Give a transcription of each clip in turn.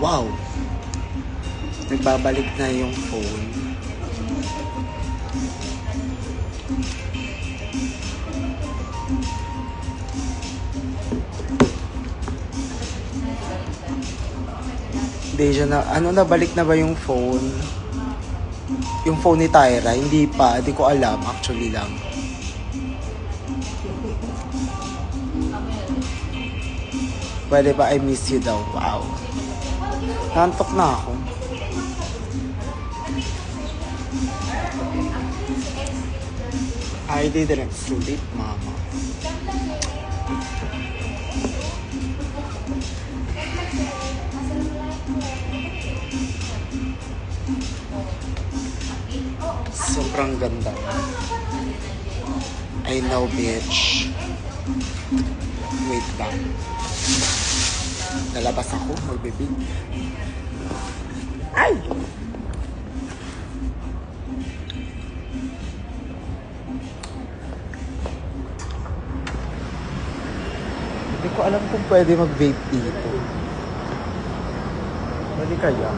Wow. Nagbabalik na yung phone. Deja na, nabalik na ba yung phone? Yung phone ni Tyra? Hindi pa, hindi ko alam, actually lang. Pwede ba I miss you daw? Wow. Nantok na ako. I didn't sleep, mama. Sobrang ganda. I know, bitch. Wait lang. Lalabas ako, magbibig. Ay! Hindi ko alam kung pwede mag-vape dito. Pwede kaya?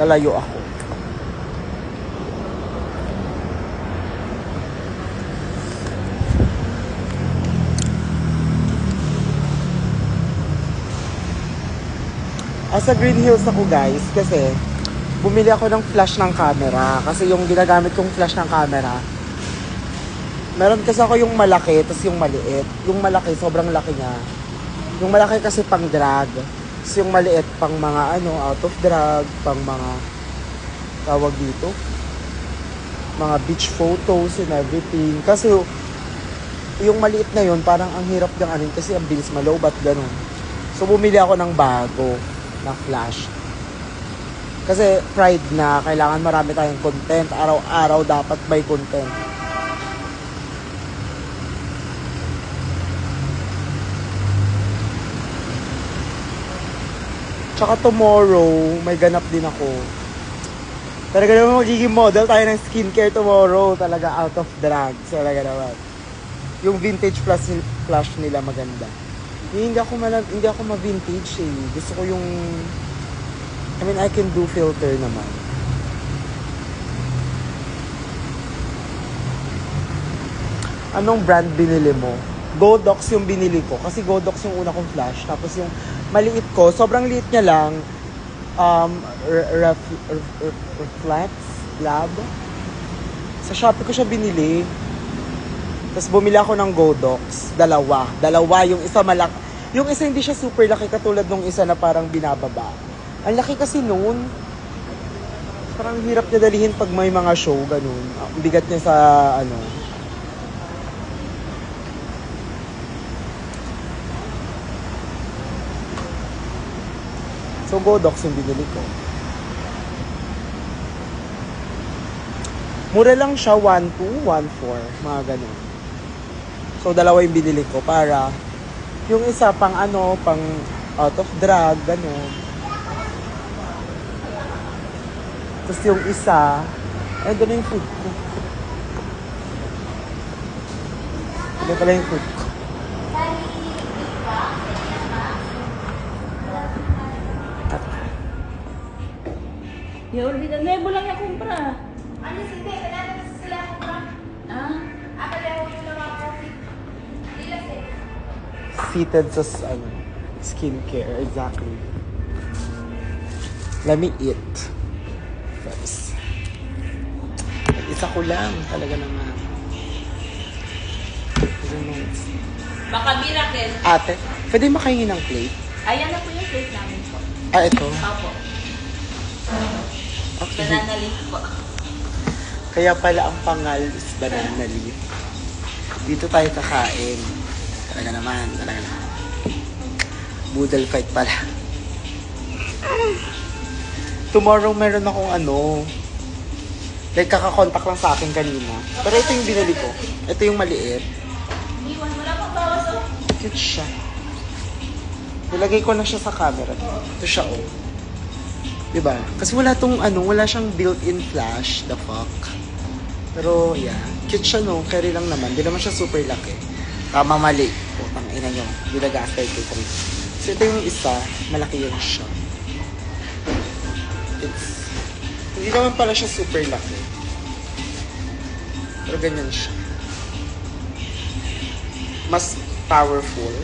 Lalayo ako. Sa Green Hills ako guys kasi bumili ako ng flash ng camera kasi yung ginagamit kong flash ng camera meron kasi ako yung malaki tapos yung maliit. Yung malaki sobrang laki niya. Yung malaki kasi pang drag. Tapos yung maliit pang mga out of drag, pang mga tawag dito mga beach photos and everything. Kasi yung maliit na yun parang ang hirap ng anin kasi ang bilis malobat ganun. So bumili ako ng bago na flash. Kasi pride na, kailangan marami tayong content. Araw-araw dapat may content. Tsaka tomorrow, may ganap din ako. Talaga naman magiging model tayo ng skincare tomorrow. Talaga out of drugs. Talaga naman. Yung vintage flash nila maganda. Hindi ako ma-vintage eh. Gusto ko yung I can do filter naman. Anong brand binili mo? Godox yung binili ko. Kasi Godox yung una kong flash. Tapos yung maliit ko, sobrang liit niya lang. Reflex Lab. Sa Shopee ko siya binili. Tapos bumili ako ng Godox. Dalawa yung isa malaki. Yung isa hindi siya super laki katulad nung isa na parang binababa. Ang laki kasi noon. Parang hirap niya dalihin pag may mga show, ganun. Ang bigat niya sa So Godox yung binili ko. Mura lang siya, 1.2, 1.4, mga ganun. So, dalawa yung binili ko para yung isa pang pang out of drag, gano'n. Tapos yung isa, gano'n yung food ko. Gano'n pala yung food ko. Yung Nebo lang yung kumpra. Ano sige, kailangan na sila ako ba? Ah? Pareho yung mga coffee. Dilas eh. Seated sa skincare, exactly. Let me eat first. Isa ko lang, talaga naman. I don't know. Baka miracle. Ate, pwede makahingi ng plate? Ayan na po yung plate namin po. Ah, ito. Opo. Okay. Banana leaf po. Kaya pala ang pangal is banana leaf. Dito tayo kakain. Talaga naman. Boodle fight pala. Tomorrow meron akong like kakakontak lang sa akin kanina. Pero ito yung binili ko. Ito yung maliit. Iwan, wala pang bawas oh. Cute siya. Nilagay ko na siya sa camera. Ito siya, oh. Diba? Kasi wala siyang built-in flash. The fuck. Pero, yeah. Cute siya, no? Carry lang naman. Di naman siya super laki. Tama, mali. Putang ina nyo. Bilagas 33. So, ito yung isa. Malaki yun siya. Hindi naman pala siya super laki. Pero ganyan siya. Mas powerful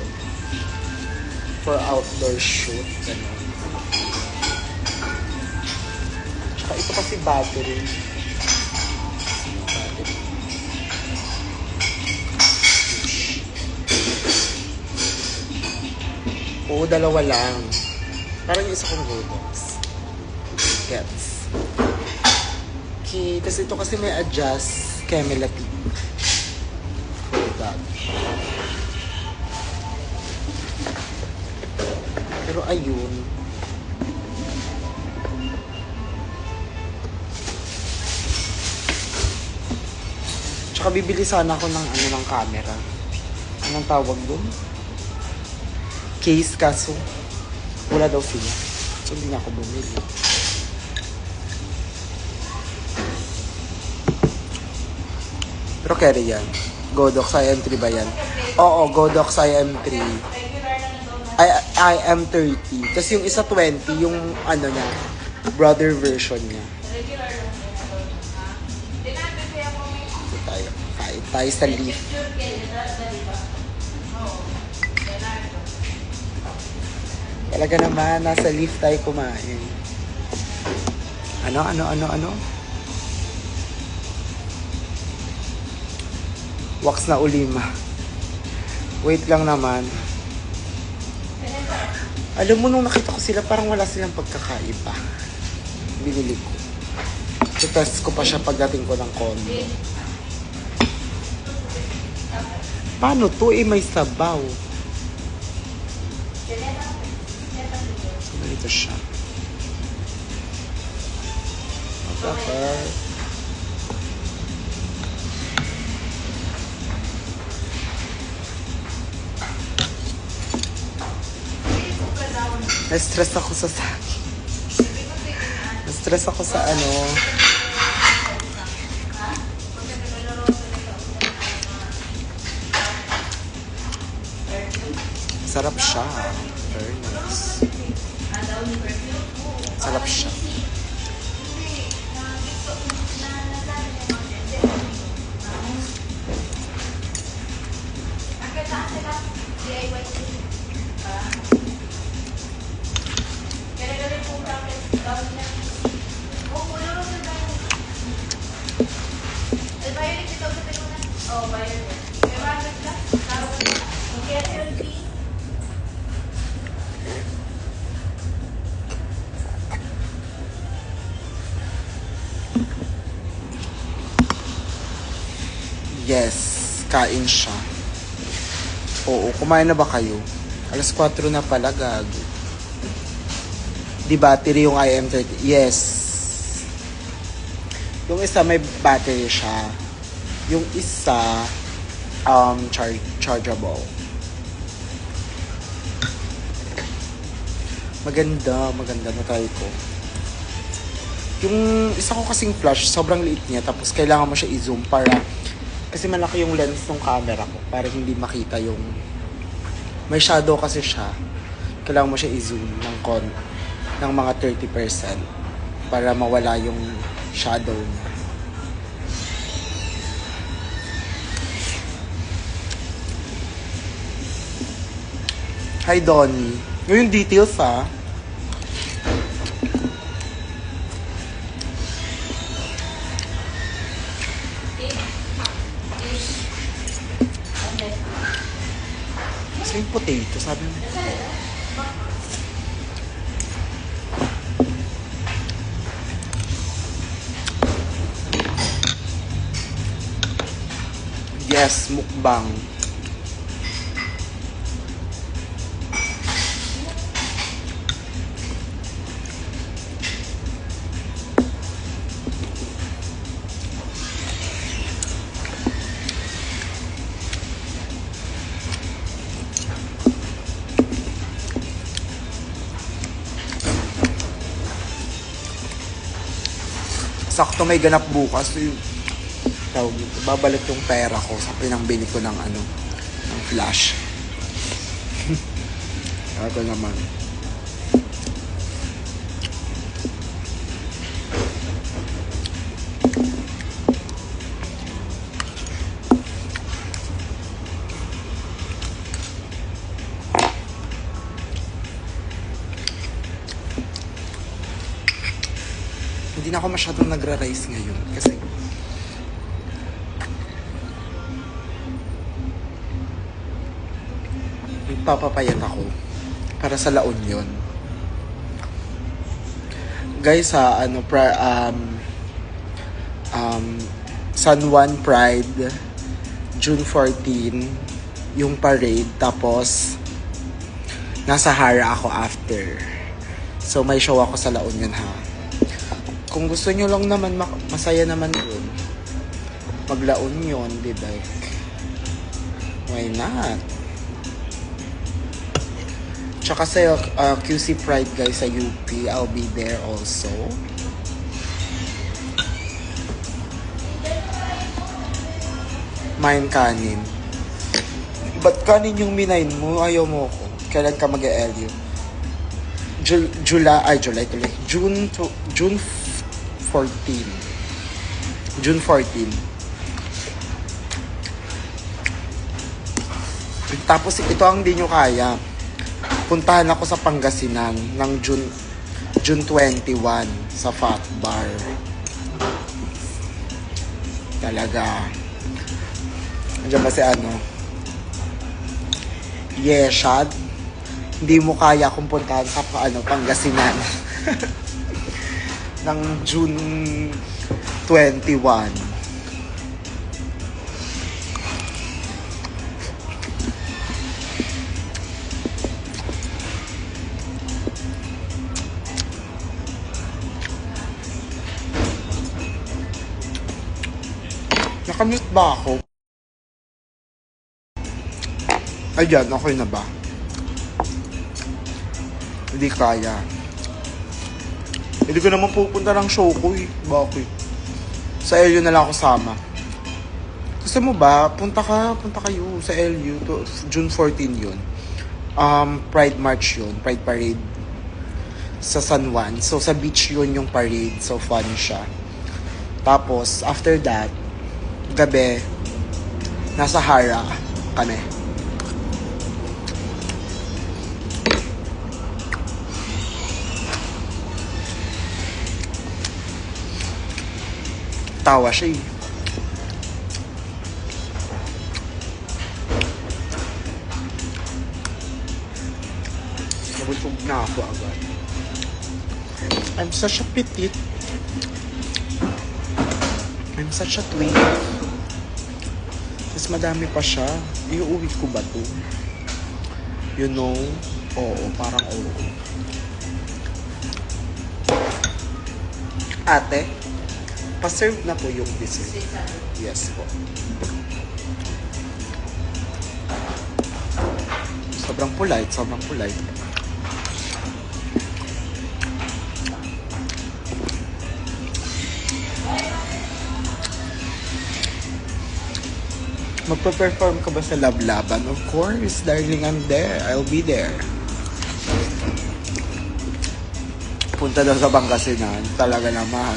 for outdoor shoot. Ganun. Tsaka ito kasi battery. Oo, dalawa lang. Parang yung isa kong Godox. Gets. Okay, tapos ito kasi may adjust cumulative. For that. Pero ayun. Tsaka bibili sana ako ng camera. Anong tawag doon? Case, kaso wala daw sila. So hindi na ako bumili. Pero carry yan. Godox IM3 ba yan? Oo, Godox IM3. IM30. Tapos yung isa 20, yung niya, brother version niya. Ito tayo. Kain tayo sa leaf. Talaga naman, nasa leaf tayo kumain. Ano? Wax na ulima. Wait lang naman. Alam mo, nung nakita ko sila, parang wala silang pagkakaiba. Binili ko. Test ko pa siya pagdating ko ng condo. Paano to? May sabaw. So, ganito siya. Okay. Na-stress ako sa Na-stress ako sa Sarap siya. Very nice. Sarap siya. Yes, kain siya. Oo, kumain na ba kayo? Alas 4 na pala, gago. Di battery yung IM30? Yes. Yung isa may battery siya. Yung isa, chargeable. Maganda na try ko. Yung isa ko kasing flash, sobrang liit niya. Tapos kailangan mo siya i-zoom kasi malaki yung lens ng camera ko para hindi makita yung may shadow kasi siya. Kailangan mo siya i-zoom ng mga 30% para mawala yung shadow niya. Hi Donnie. Yung details ha. Same potato, sabi mo. Yes, mukbang. Sakto may ganap bukas. Tawag dito, babalik yung pera ko sa pinangbili ko ng ng flash. Ito naman. Hindi na ako masyadong nagra-rice ngayon kasi papapayat ako para sa La Union. Guys, San Juan Pride, June 14, yung parade, tapos nasa Hara ako after. So may show ako sa La Union ha. Kung gusto nyo lang naman, masaya naman yun. Mag-La Union, di ba? Why not? Tsaka sa QC Pride guys sa UP, I'll be there also. Main kanin. Ba't kanin yung minain mo? Ayaw mo ko. Kailan ka mag-e-LU? July tuloy. June 14. June 14. Tapos ito ang di nyo kaya. Puntahan ako sa Pangasinan ng June 21 sa Fat Bar. Talaga. Andiyan ba si Yeshad. Hindi mo kaya kung puntahan sa Pangasinan ng June 21. Nakamute ba ako? Ayan, okay na ba? Hindi kaya. Hindi ko naman pupunta ng show ko eh. Bakit? Sa LU na lang ako sama. Gusto mo ba? Punta kayo sa LU. June 14 yun. Pride March yun. Pride Parade. Sa San Juan. So, sa beach yun yung parade. So, fun siya. Tapos, after that, gabi, nasa Hara kami. Tawa siya eh. Nabusog na ako agad. I'm such a petite. I'm such a twink. Mas madami pa siya. Iuwi ko ba to? You know? Oo, parang oo. Ate, pa-serve na po yung dessert. Yes po. Sobrang polite. Magpa-perform ka ba sa Lablaban? Of course, darling, I'm there. I'll be there. Punta daw sa Pangasinan. Talaga naman.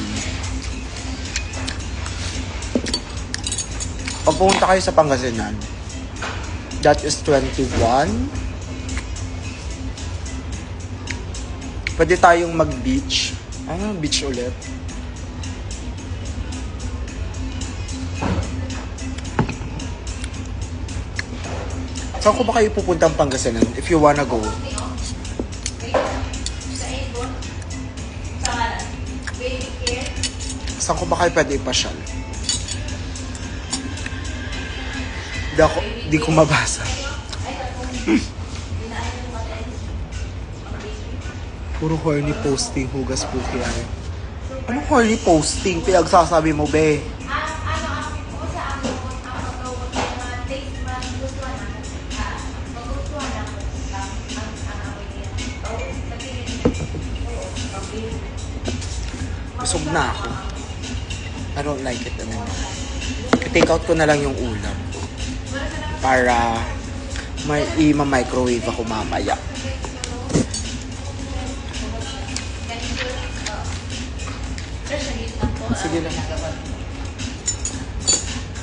Pag pumunta kayo sa Pangasinan, that is 21. Pwede tayong mag-beach. Beach ulit. Saan ko ba kayo pupuntang Pangasinan if you wanna go? Saan ko ba kayo pwede ipasyal? Di ko mabasa. Puro horny posting, hugas puki ay. Anong horny posting? Pinagsasabi mo, be? Busog na ako. I don't like it anymore. I-take out ko na lang yung ulam. Para i-microwave ako mamaya. Sige lang.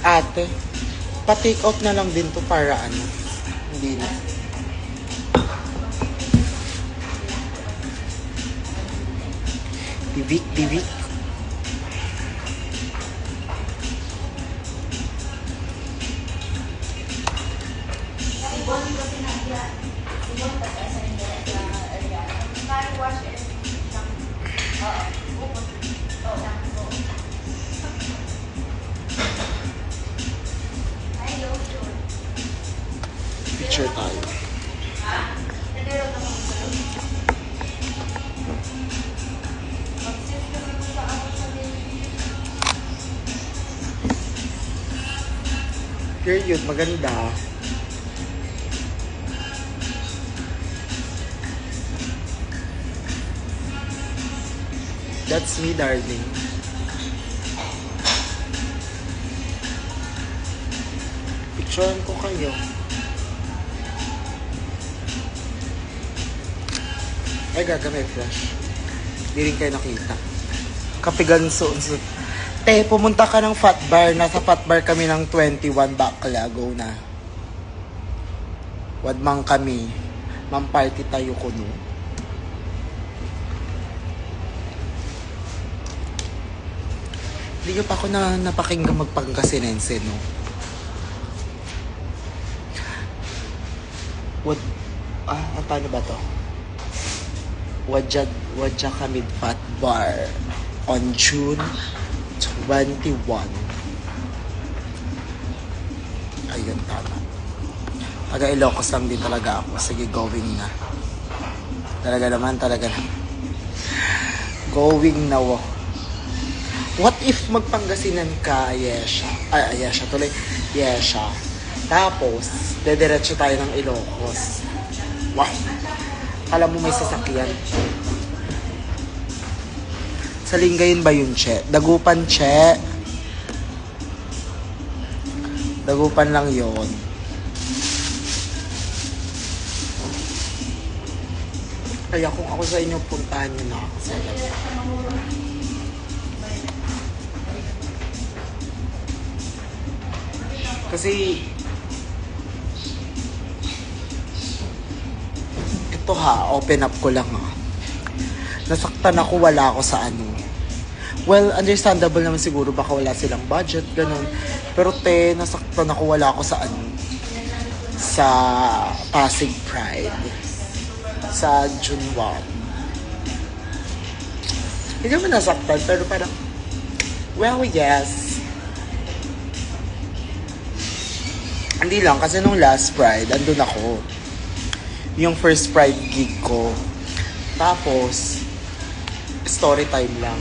Ate, pa-take out na lang din to para ano. Hindi na. Divik. Picture tayo. Period, maganda. That's me, darling. Picturean ko kayo. Ay, gagamay flash. Hindi rin kayo nakita. Kapiganso. Te, pumunta ka ng Fat Bar. Nasa Fat Bar kami ng 21 bakla. Go na. Wadmang kami. Mamparty tayo ko no. Hindi ko pa ako napakinggan magpangkasinense, no? Paano ba to? Wadya kami Fat Bar on June 21. Ayun, tama. Taga Ilocos lang din talaga ako. Sige, going na. Talaga naman. Going na. What if magpangasinan ka, Ayesha? Ayesha tuloy. Yesha. Tapos, dediretso tayo ng Ilocos. Wow. Alam mo may sasakyan. Sa Lingayen ba yun, Che? Dagupan, Che. Dagupan lang yon. Kaya kung ako sa inyo, puntahan nyo na ako sa labas. Kasi ito open up ko lang Nasaktan ako, wala ako sa ano. Well, understandable naman siguro, baka wala silang budget, ganun. Pero nasaktan ako, wala ako sa ano. Sa Pasig Pride. Sa June 1. Hindi naman nasaktan, pero parang, well, yes. Hindi lang, kasi nung last Pride, andun ako. Yung first Pride gig ko. Tapos, story time lang.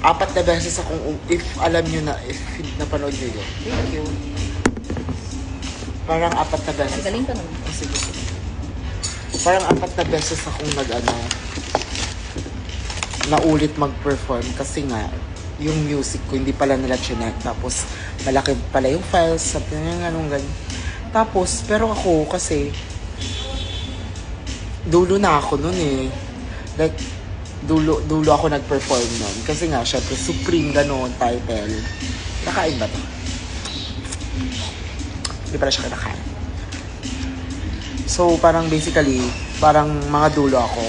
4 na beses akong, if alam nyo na, if napanood nyo yun. Thank you. Parang 4 na beses. Ang galing ka naman. Sige. Parang 4 na beses akong naulit mag-perform kasi nga, yung music ko, hindi pala nila chinek. Tapos, malaki pala yung files, sabi nga ganun. Tapos, pero ako kasi, dulo na ako nun eh. Like, dulo ako nag-perform nun. Kasi nga, syempre, Supreme ganun, title. Nakain ba to? Hindi pala siya kinakain. So, parang basically, parang mga dulo ako.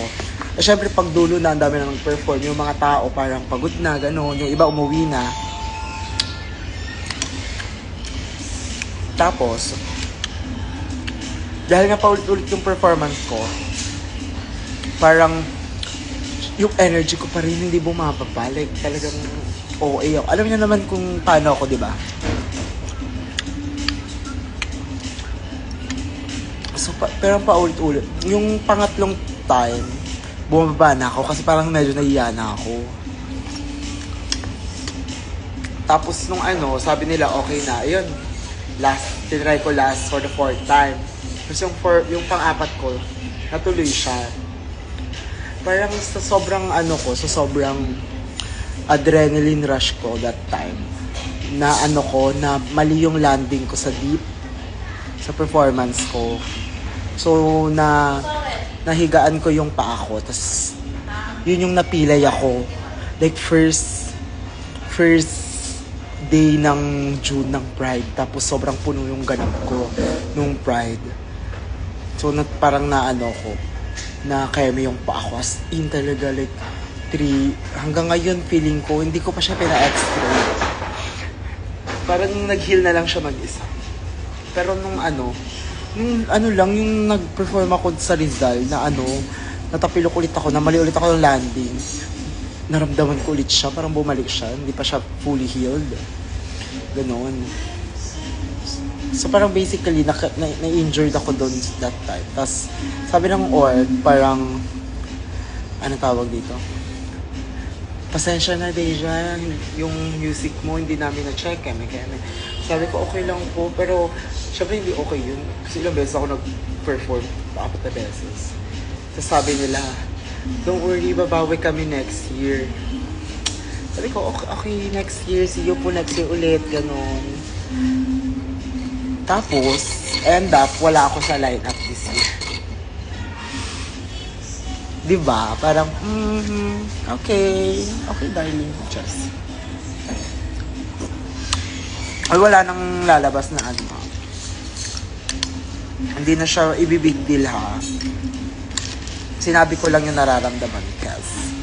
Syempre, pag dulo na, ang dami na nag-perform. Yung mga tao, parang pagod na, ganun. Yung iba umuwi na. Tapos, dahil nga paulit-ulit yung performance ko, parang yung energy ko pa rin hindi bumabalik. Talagang OA ako. Alam niyo naman kung paano ako, di ba? So, pero paulit-ulit. Yung pangatlong time, bumaba na ako kasi parang medyo nahiya na ako. Tapos nung sabi nila okay na. Ayun, tinry ko last for the fourth time. Tapos yung pang-apat ko, natuloy siya. Parang sa sobrang sa sobrang adrenaline rush ko that time. Na na mali yung landing ko sa deep, sa performance ko. So, nahigaan ko yung paa ko. Tapos, yun yung napilay ako. Like, first day ng June ng Pride. Tapos, sobrang puno yung ganap ko nung Pride. So, parang ko, na kaya yung paa ko. As in talaga, like, 3. Hanggang ngayon, feeling ko, hindi ko pa siya pina-extra. Parang nag-heal na lang siya mag-isa. Pero nung yung nag-perform ako sa Rizal na natapilok ulit ako, na mali ulit ako ng landing. Naramdaman ko ulit siya, parang bumalik siya, hindi pa siya fully healed. Ganon. So parang basically, na-injured ako doon that time. Tapos, sabi ng org, parang, tawag dito? Pasensya na, Deja, yung music mo, hindi namin na-check. Sabi ko, okay lang po, pero syempre hindi okay yun. Kasi ilang beses ako nag-perform, 4 na beses. Tapos sabi nila, don't worry, babawi kami next year. Sabi ko, okay, next year, see you po next year ulit, ganon. Tapos, end up, wala ako sa lineup this year. Diba? Parang, okay, darling, just. Ay, wala nang lalabas na Hindi na siya ibibig deal, ha. Sinabi ko lang yung nararamdaman, kasi.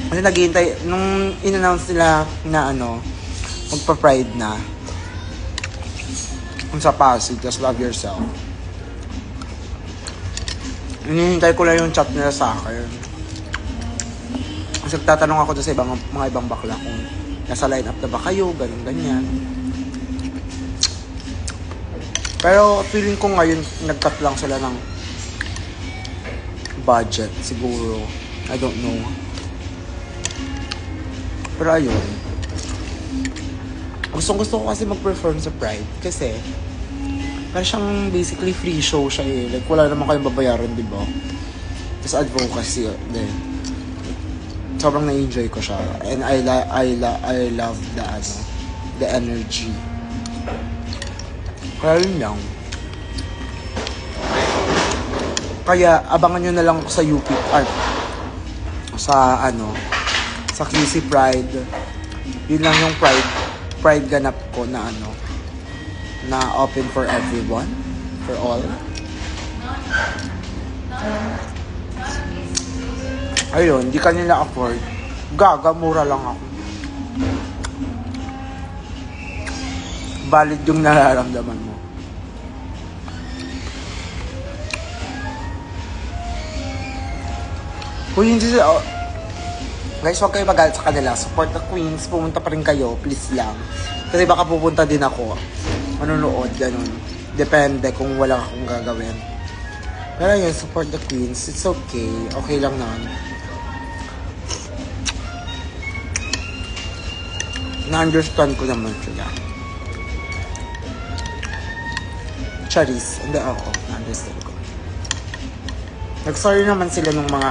Kasi naghihintay, nung in-announce nila na magpa-Pride na, kung sa Pasig, just love yourself. Hinihintay ko lang yung chat nila sa akin. Kasi tatanong ako doon sa mga ibang bakla kung nasa line-up na ba kayo, ganyan. Pero feeling ko ngayon, nag-cut lang sila ng budget, siguro. I don't know. Pero ayun. Gusto ko kasi mag-perform sa Pride kasi parang siyang basically free show siya eh. Like wala naman kayong babayaran, di ba? Tapos advocacy din. Sobrang na-enjoy ko siya. And I love the energy. Kaya yun lang. Kaya abangan nyo na lang sa UP Art. Sa QC Pride. Yun lang yung Pride ganap ko na na open for everyone, for all. Ayun, di kanila afford. Gaga, mura lang ako. Valid yung nararamdaman mo. Kung hindi sila, guys, huwag kayo magalit sa kanila. Support the queens. Pumunta pa rin kayo. Please lang. Kasi baka pupunta din ako. Manonood. Ganun. Depende kung wala akong gagawin. Pero yun, support the queens. It's okay. Okay lang naman. Na-understand ko naman sila. Charis. Hindi ako. Na-understand ko. Nag-sorry naman sila ng mga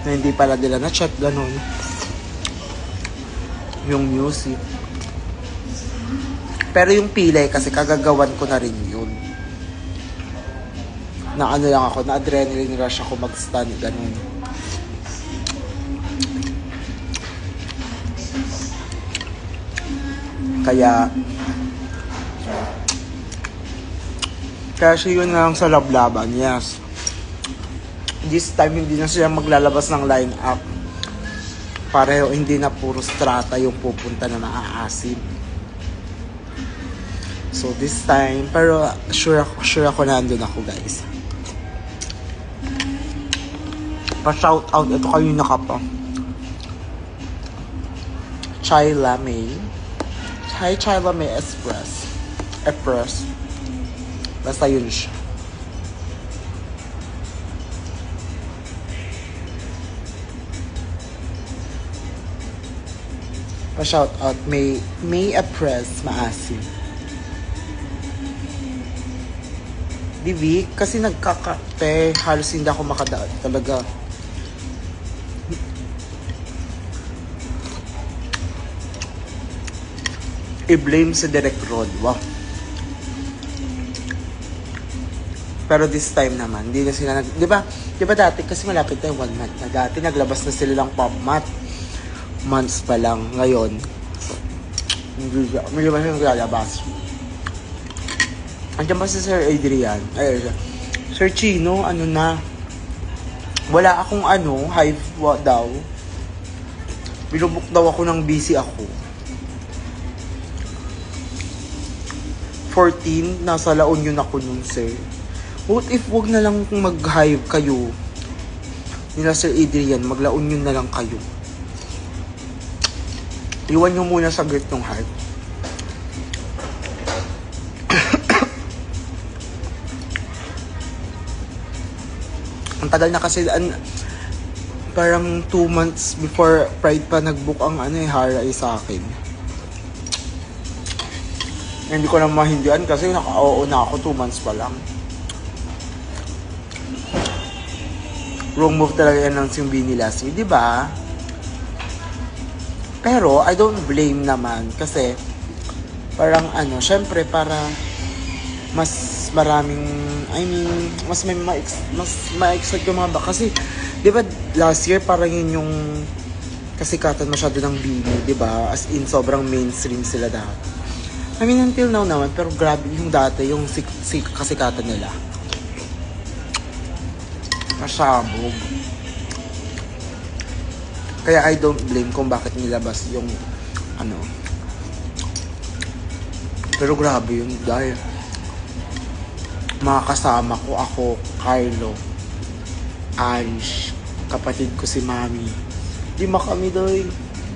na hindi pala nila na-check, ganun. Yung music. Pero yung pilay kasi kagagawan ko na rin yun. Na lang ako, na adrenaline rush ako mag-stand, ganun. Kaya yun lang sa lablaban, yes. This time, hindi na sila maglalabas ng line-up. Pareho, hindi na puro strata yung pupunta na maaasim. So this time, pero sure ako na andun ako, guys. Pa-shout out ito kayo nakapa. Chayla May. Hi, Chayla May Express. Basta yun siya. Pa-shout out May Express maasim. Divi, kasi nagkakate, halos hindi ako makadaan talaga. I-blame sa Direct Road. Wow. Pero this time naman, hindi na sila di ba dati, kasi malapit na yung 1 month na dati, naglabas na sila lang pop mat. Months pa lang. Ngayon, hindi ba siya naglalabas? Andiyan ba si Sir Adrian? Ay, Sir Chino, ano na? Wala akong hive daw. Binubuk daw ako ng busy ako. 14, nasa La Union ako nun, sir. What if wag na lang kung mag-hive kayo? Nila Sir Adrian, mag-La Union na lang kayo. Iwan nyo muna sa gate ng hive. Ang tagal na kasi, parang 2 months before Pride pa nag-book ang Harai sa akin. Hindi ko na mahindihan kasi naka-oo na ako 2 months pa lang. Wrong move talaga yan ng Simbi nila, di ba? Pero I don't blame naman kasi parang syempre para mas maraming, mas may ma-excite yung mga kasi, di ba last year parang yun yung kasikatan masyado ng Bini, di ba? As in, sobrang mainstream sila dati. Until now naman, pero grabe yung dati, yung kasikatan nila. Masabog. Kaya I don't blame kung bakit nilabas yung Pero grabe yun, dahil mga kasama ko, ako, Carlo, Ange, kapatid ko si Mami. Di kami doy.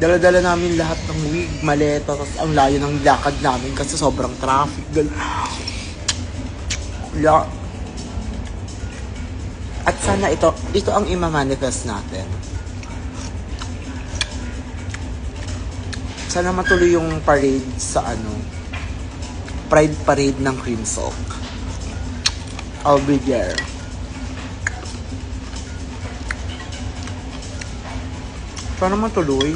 Dala-dala namin lahat ng wig, maleta, tapos ang layo ng lakad namin kasi sobrang traffic. At sana ito ang ima-manifest natin. Sana matuloy yung parade sa Pride Parade ng Crimson. I'll be there. Sana matuloy.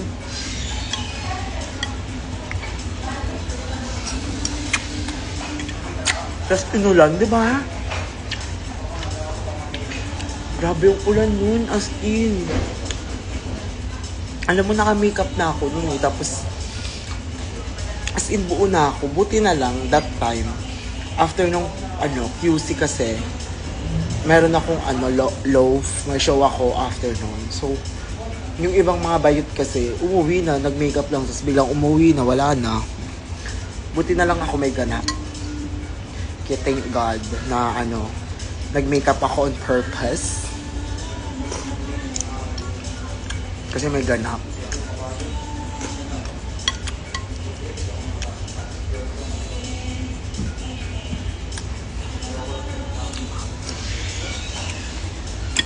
Tapos pinulan, di ba? Grabe yung ulan nun, as in. Alam mo, naka-makeup na ako nun eh. Tapos, as in, buo na ako. Buti na lang, that time, after nung, QC kasi, meron akong, loaf. May show ako after nun. So, yung ibang mga bayot kasi, umuwi na, nag-makeup lang, tapos biglang umuwi na, wala na. Buti na lang ako may ganap. Kaya thank God na nag-makeup ako on purpose. Kasi may ganap.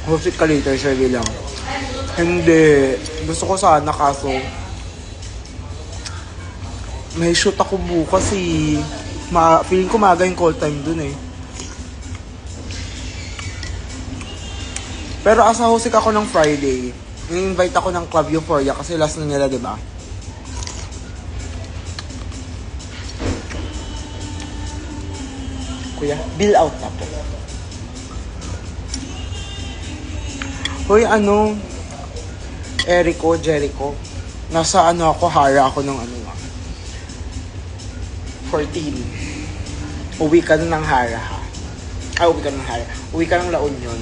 Husik ka later, survey lang. Hindi. Gusto ko sana kaso may shoot ako bukas eh. Feeling ko maaga yung call time dun eh. Pero asa husik ako ng Friday. I-invite ako ng Club Euphoria kasi last na nila, diba? Kuya, bill out na po. Hoy, Jericho. Nasa ako, hara ako ng 14. Uwi ka na ng hara, ha? Uwi ka ng hara. Uwi ka ng La Union.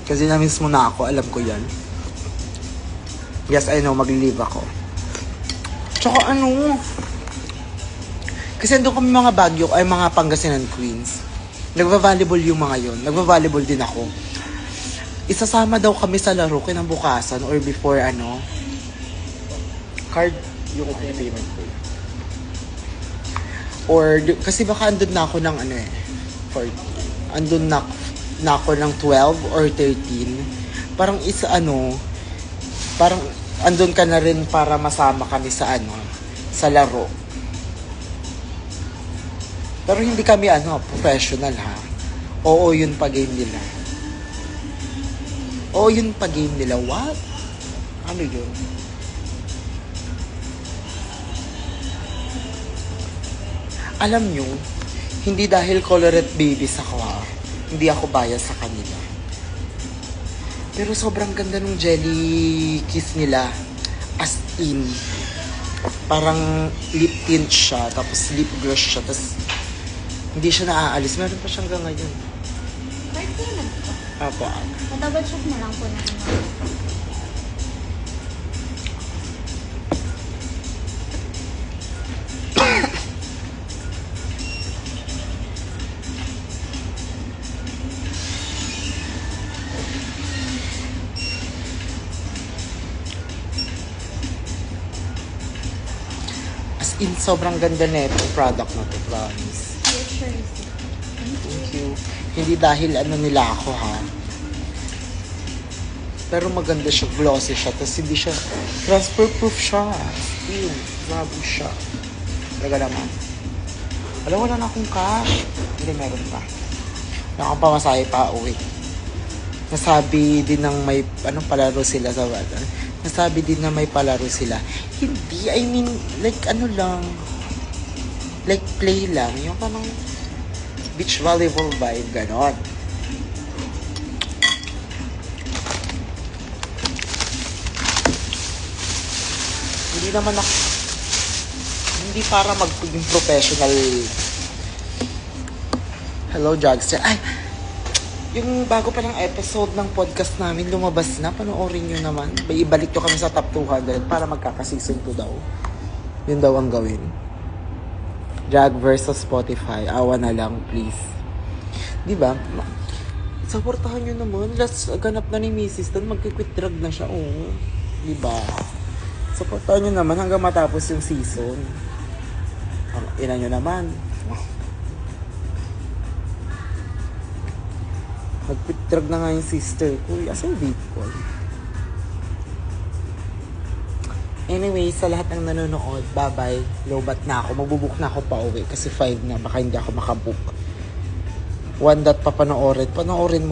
Kasi na-miss mo na ako, alam ko yan. Yes, I know, mag-leave ako. Tsaka ano, kasi doon kami mga Baguio, ay mga Pangasinan Queens. Nagva-volleyball yung mga yon. Nagva-volleyball din ako. Isasama daw kami sa laro kinabukasan or before card yung payment ko. Or, kasi baka andun na ako ng andun na ako ng 12 or 13. Parang parang andun ka na rin para masama kami sa sa laro. Pero hindi kami professional ha. Oo, yun pa game nila. Oo, yun pa game nila. What? Ano yun? Alam nyo, hindi dahil colorette babies ako ha. Hindi ako bias sa kanila. Pero sobrang ganda nung jelly kiss nila. As in, parang lip tint siya, tapos lip gloss siya, tapos hindi siya naaalis. Meron pa siyang hanggang ngayon. Kahit kailan po? Apo. Double check na lang po natin. As in, sobrang ganda na itong product na to, promise. Yes, sure. Thank you. Hindi dahil nila ako ha. Pero maganda siya, glossy siya, tapos hindi siya, transfer proof siya. Still, grabe siya. Talaga naman. Alam, wala na akong cash. Hindi, meron pa. Wala akong pamasahe pa, uwi. Nasabi din ng may, palaro sila sa bata. Nasabi din na may palaro sila. Hindi, I mean, like lang. Like play lang. Yung parang beach volleyball vibe, ganon. Hindi naman ako, hindi para maging professional. Hello, Jogster. Ay, yung bago pa ng episode ng podcast namin, lumabas na. Panoorin nyo naman. Ibalik nyo kami sa top 200 para magkaka-season 2 daw. Yun daw ang gawin. Jag versus Spotify. Awa na lang, please. Diba? Supportahan nyo naman. Last ganap na ni Mrs. doon, magkikwit drag na siya. Oh. Diba? Supportahan nyo naman hanggang matapos yung season. Ina nyo naman. Magkwit drag na nga yung sister ko. Asa yung vape ko? Anyway, sa lahat ng nanonood, bye-bye. Lobat na ako. Magbubook na ako pa uwi kasi 5 na. Baka hindi ako makabook. 1 dot pa panoorin. Panoorin mo.